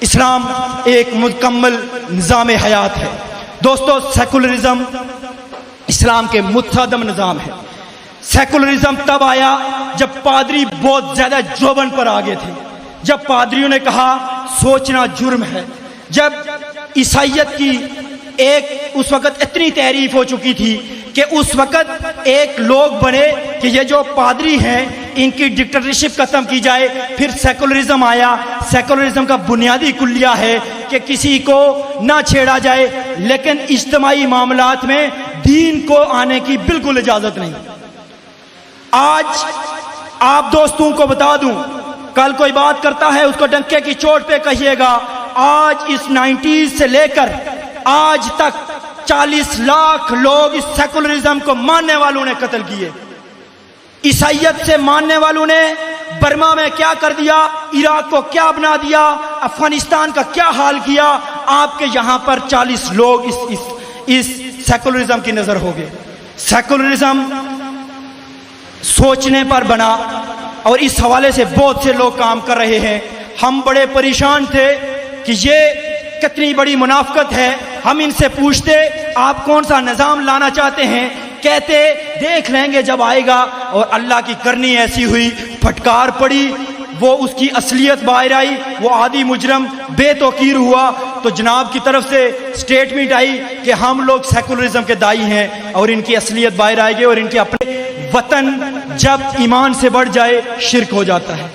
اسلام ایک مکمل نظام حیات ہے۔ دوستو، سیکولرزم اسلام کے متصادم نظام ہے۔ سیکولرزم تب آیا جب پادری بہت زیادہ جوبن پر آگے تھے، جب پادریوں نے کہا سوچنا جرم ہے، جب عیسائیت کی اس وقت اتنی تعریف ہو چکی تھی کہ اس وقت ایک لوگ بنے کہ یہ جو پادری ہیں ان کی ڈکٹیٹرشپ ختم کی جائے۔ پھر سیکولرزم آیا۔ سیکولرزم کا بنیادی کلیہ ہے کہ کسی کو نہ چھیڑا جائے، لیکن اجتماعی معاملات میں دین کو آنے کی بالکل اجازت نہیں۔ آج آپ دوستوں کو بتا دوں، کل کوئی بات کرتا ہے اس کو ڈنکے کی چوٹ پہ کہیے گا، آج اس 90s سے لے کر آج تک 40 لاکھ لوگ اس سیکولرزم کو ماننے والوں نے قتل کیے۔ عیسائیت سے ماننے والوں نے برما میں کیا کر دیا، عراق کو کیا بنا دیا، افغانستان کا کیا حال کیا۔ آپ کے یہاں پر 40 لوگ اس سیکولرزم کی نظر ہو گئے۔ سیکولرزم سوچنے پر بنا اور اس حوالے سے بہت سے لوگ کام کر رہے ہیں۔ ہم بڑے پریشان تھے کہ یہ کتنی بڑی منافقت ہے۔ ہم ان سے پوچھتے آپ کون سا نظام لانا چاہتے ہیں، کہتے دیکھ لیں گے جب آئے گا، اور اللہ کی کرنی ایسی ہوئی، پھٹکار پڑی، وہ اس کی اصلیت باہر آئی، وہ عادی مجرم بے توقیر ہوا، تو جناب کی طرف سے سٹیٹمنٹ آئی کہ ہم لوگ سیکولرزم کے دائی ہیں، اور ان کی اصلیت باہر آئے گی، اور ان کے اپنے وطن جب ایمان سے بڑھ جائے شرک ہو جاتا ہے۔